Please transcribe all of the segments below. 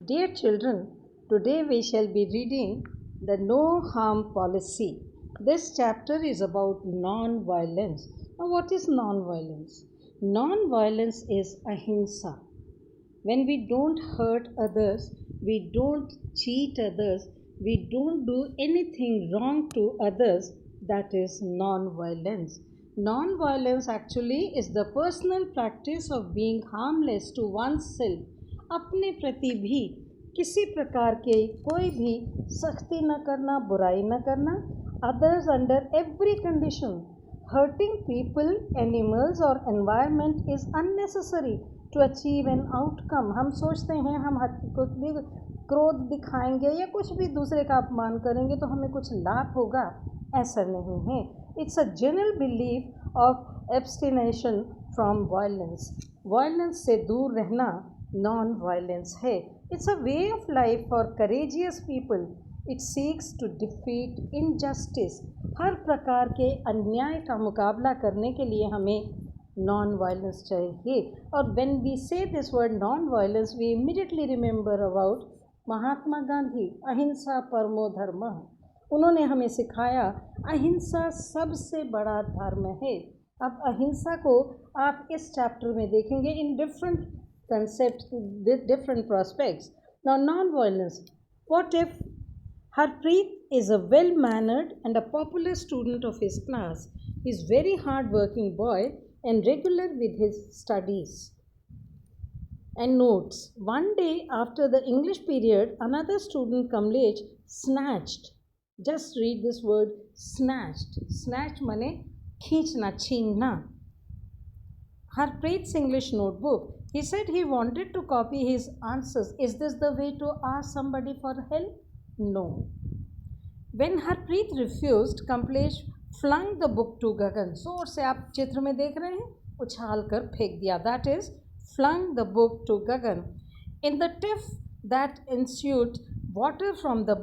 Dear children, today we shall be reading the No Harm Policy. This chapter is about non-violence. Now, what is non-violence? Non-violence is ahimsa. When we don't hurt others, we don't cheat others, we don't do anything wrong to others, that is non-violence. Non-violence actually is the personal practice of being harmless to oneself. अपने प्रति भी किसी प्रकार के कोई भी सख्ती न करना, बुराई न करना, others under every condition. Hurting people, animals or environment is unnecessary to achieve an outcome. हम सोचते हैं हम कुछ भी क्रोध दिखाएंगे या कुछ भी दूसरे का अपमान करेंगे तो हमें कुछ लाभ होगा, ऐसा नहीं है. It's a general belief of abstinence from violence. Violence से दूर रहना नॉन वायलेंस है. It's a way of life for courageous people. It seeks to defeat injustice. हर प्रकार के अन्याय का मुकाबला करने के लिए हमें नॉन वायलेंस चाहिए. और when we say this word non violence we immediately remember about Mahatma Gandhi. अहिंसा परमो धर्मः. उन्होंने हमें सिखाया अहिंसा सबसे बड़ा धर्म है. अब अहिंसा को आप इस चैप्टर में देखेंगे in different concepts, different prospects. Now, non-violence. What if Harpreet is a well-mannered and a popular student of his class? He is very hard-working boy and regular with his studies and notes. One day after the English period, another student, Kamlesh, snatched. Just read this word, snatched. Snatch mane खींचना, छीनना. Harpreet's English notebook. He said he wanted to copy his answers. Is this the way to ask somebody for help? No. When Harpreet refused, Kamlesh flung the book to Gagan. जोर से आप चित्र में देख रहे हैं, उछाल कर फेंक दिया. That is, flung the book to Gagan. In the tiff that ensued, water from the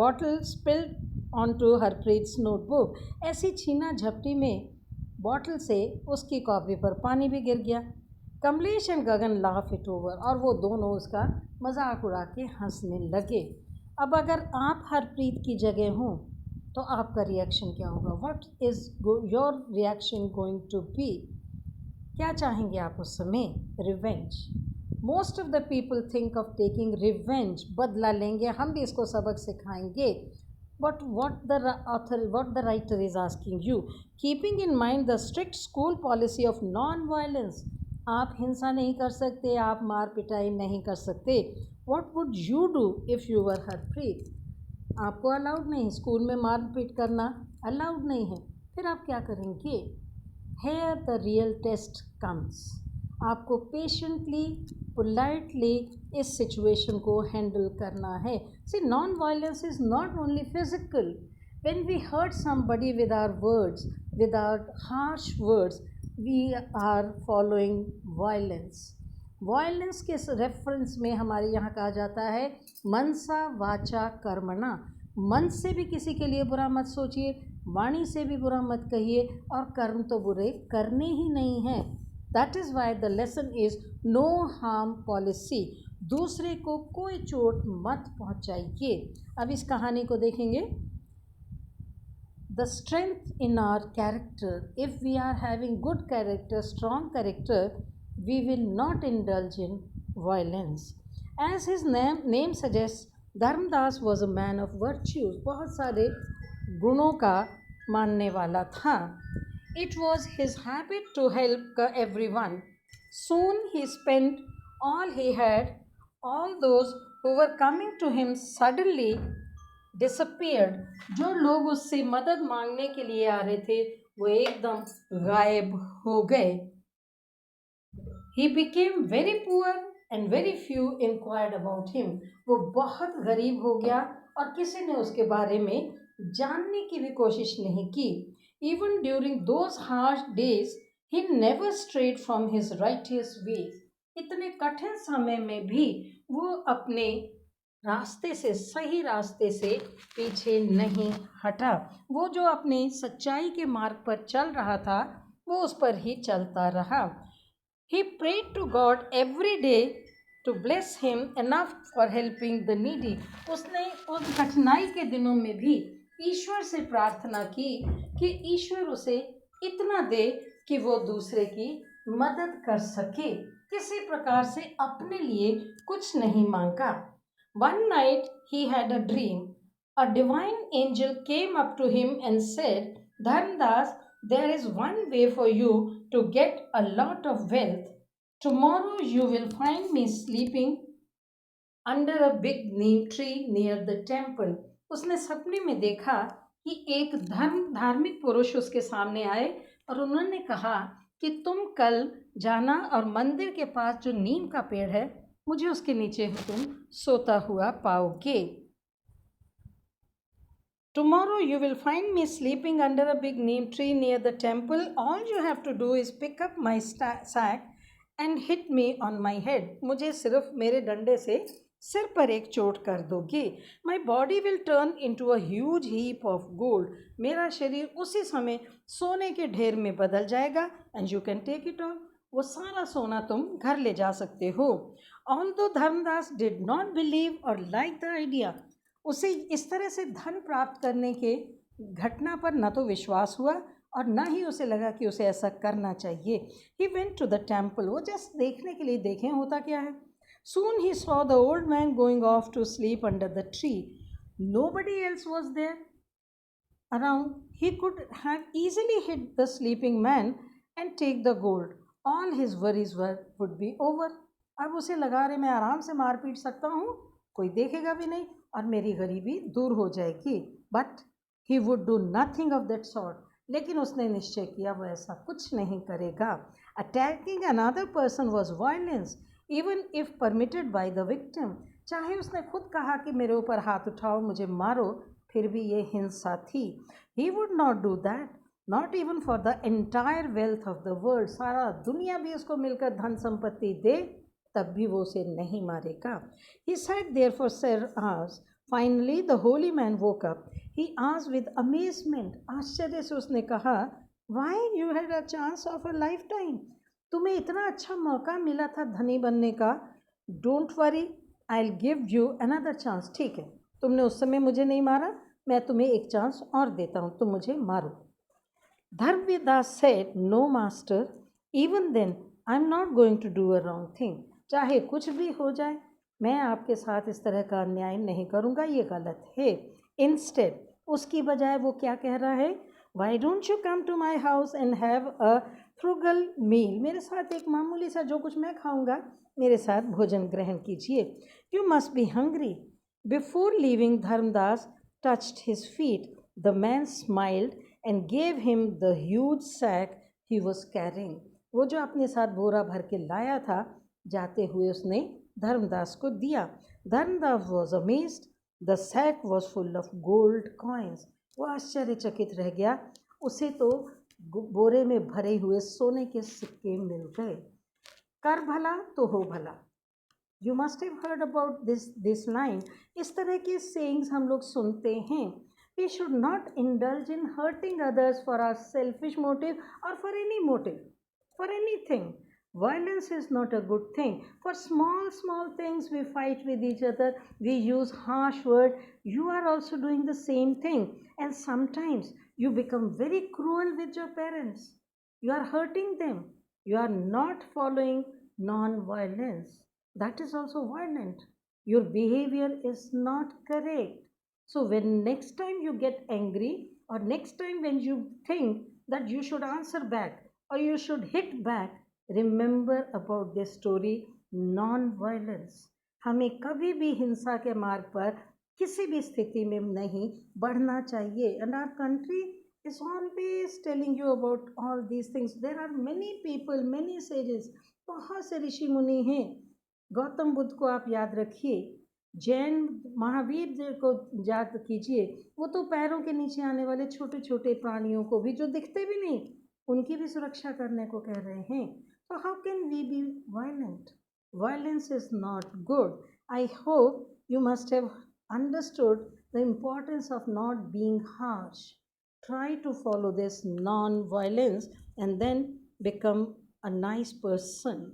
bottle spilled onto Harpreet's notebook. ऐसी छीना झपटी में बॉटल से उसकी कॉपी पर पानी भी गिर गया. Kamlesh and Gagan laugh it over. और वो दोनों उसका मजाक उड़ा के हंसने लगे. अब अगर आप हरप्रीत की जगह हों तो आपका रिएक्शन क्या होगा? What is your reaction going to be? क्या चाहेंगे आप उस समय? Revenge. Most of the people think of taking revenge. बदला लेंगे, हम भी इसको सबक सिखाएंगे. But what the writer is asking you, keeping in mind the strict school policy of non-violence. आप हिंसा नहीं कर सकते, आप मार पिटाई नहीं कर सकते. What would you do if you were Harpreet? आपको अलाउड नहीं, स्कूल में मार पीट करना अलाउड नहीं है. फिर आप क्या करेंगे? Here the real test comes. आपको पेशेंटली, पोलाइटली इस सिचुएशन को हैंडल करना है. See, non violence is not only physical. When we hurt somebody with our words, with our harsh words, we are following violence. Violence के reference में हमारे यहाँ कहा जाता है मनसा वाचा कर्मणा. मन से भी किसी के लिए बुरा मत सोचिए, वाणी से भी बुरा मत कहिए, और कर्म तो बुरे करने ही नहीं हैं. That is why the lesson is no harm policy. दूसरे को कोई चोट मत पहुंचाइए. अब इस कहानी को देखेंगे. The strength in our character. If we are having good character, strong character, we will not indulge in violence. As his name suggests, Dharmdas was a man of virtues. बहुत सारे गुणों का मानने वाला था. It was his habit to help everyone. Soon he spent all he had. All those who were coming to him suddenly disappeared. जो लोग उससे मदद मांगने के लिए आ रहे थे वो एकदम गायब हो गए. He became very poor and very few inquired about him. वो बहुत गरीब हो गया और किसी ने उसके बारे में जानने की भी कोशिश नहीं की. Even during those harsh days, he never strayed from his righteous ways. इतने कठिन समय में भी वो अपने रास्ते से, सही रास्ते से पीछे नहीं हटा. वो जो अपने सच्चाई के मार्ग पर चल रहा था वो उस पर ही चलता रहा. He prayed to God every day to bless him enough for helping the needy. उसने उस कठिनाई के दिनों में भी ईश्वर से प्रार्थना की कि ईश्वर उसे इतना दे कि वो दूसरे की मदद कर सके। किसी प्रकार से अपने लिए कुछ नहीं मांगा। One night he had a dream. A divine angel came up to him and said, Dharmdas, there is one way for you to get a lot of wealth. Tomorrow you will find me sleeping under a big neem tree near the temple. उसने सपने में देखा कि एक धार्मिक पुरुष उसके सामने आए और उन्होंने कहा कि तुम कल जाना और मंदिर के पास जो नीम का पेड़ है मुझे उसके नीचे तुम सोता हुआ पाओगे। Tomorrow you will find me sleeping under a big neem tree near the temple. All you have to do is pick up my sack and hit me on my head. मुझे सिर्फ मेरे डंडे से सिर पर एक चोट कर दोगे। My body will turn into a huge heap of gold. मेरा शरीर उसी समय सोने के ढेर में बदल जाएगा and you can take it all. वो सारा सोना तुम घर ले जा सकते हो। Although Dharmdas did not believe or like the idea, उसे इस तरह से धन प्राप्त करने के घटना पर न तो विश्वास हुआ और ना ही उसे लगा कि उसे ऐसा करना चाहिए। He went to the temple. वो जस्ट देखने के लिए देखें होता क्या है। Soon he saw the old man going off to sleep under the tree. Nobody else was there around. He could have easily hit the sleeping man and take the gold. All his worries would be over. अब उसे लगा रहे मैं आराम से मार पीट सकता हूँ, कोई देखेगा भी नहीं और मेरी गरीबी दूर हो जाएगी। But he would do nothing of that sort. लेकिन उसने निश्चय किया वो ऐसा कुछ नहीं करेगा। Attacking another person was violence even if permitted by the victim. चाहे उसने खुद कहा कि मेरे ऊपर हाथ उठाओ मुझे मारो, फिर भी ये हिंसा थी। He would not do that, not even for the entire wealth of the world. सारा दुनिया भी उसको मिलकर धन संपत्ति दे तब भी वो उसे नहीं मारेगा। He sat there for several hours. Finally, the holy man woke up. He asked with amazement. आश्चर्य से उसने कहा, Why you had a chance of a lifetime? तुम्हें इतना अच्छा मौका मिला था धनी बनने का। Don't worry, I'll give you another chance. ठीक है, तुमने उस समय मुझे नहीं मारा, मैं तुम्हें एक चांस और देता हूँ, तुम मुझे मारो। Dharmdas said, No master, even then I'm not going to do a wrong thing. चाहे कुछ भी हो जाए मैं आपके साथ इस तरह का अन्याय नहीं करूँगा, ये गलत है। इंस्टेड उसकी बजाय वो क्या कह रहा है, why don't you come to my house and have a frugal meal. मेरे साथ एक मामूली सा जो कुछ मैं खाऊंगा मेरे साथ भोजन ग्रहण कीजिए। You must be hungry. Before leaving Dharmdas touched his feet. The man smiled and gave him the huge sack he was carrying. वो जो अपने साथ बोरा भर के लाया था जाते हुए उसने धर्मदास को दिया। Dharmdas was amazed, the sack was full of gold coins. वो आश्चर्यचकित रह गया, उसे तो बोरे में भरे हुए सोने के सिक्के मिल गए। कर भला तो हो भला। You must have heard about this line. इस तरह के सेइंग्स हम लोग सुनते हैं। We should not indulge in hurting others for our selfish motive और for any motive, for anything. Violence is not a good thing. For small things we fight with each other, we use harsh words. You are also doing the same thing. And sometimes you become very cruel with your parents. You are hurting them. You are not following non-violence. That is also violent. Your behavior is not correct. So when next time you get angry or next time when you think that you should answer back or you should hit back, remember about this story non violence. हमें कभी भी हिंसा के मार्ग पर किसी भी स्थिति में नहीं बढ़ना चाहिए। And our country is always telling you about all these things. There are many people, many sages, बहुत से ऋषि मुनि हैं। गौतम बुद्ध को आप याद रखिए, जैन महावीर जी को याद कीजिए, वो तो पैरों के नीचे आने वाले छोटे छोटे प्राणियों को भी जो दिखते भी नहीं उनकी भी सुरक्षा करने को कह रहे हैं। So how can we be violent? Violence is not good. I hope you must have understood the importance of not being harsh. Try to follow this non-violence and then become a nice person.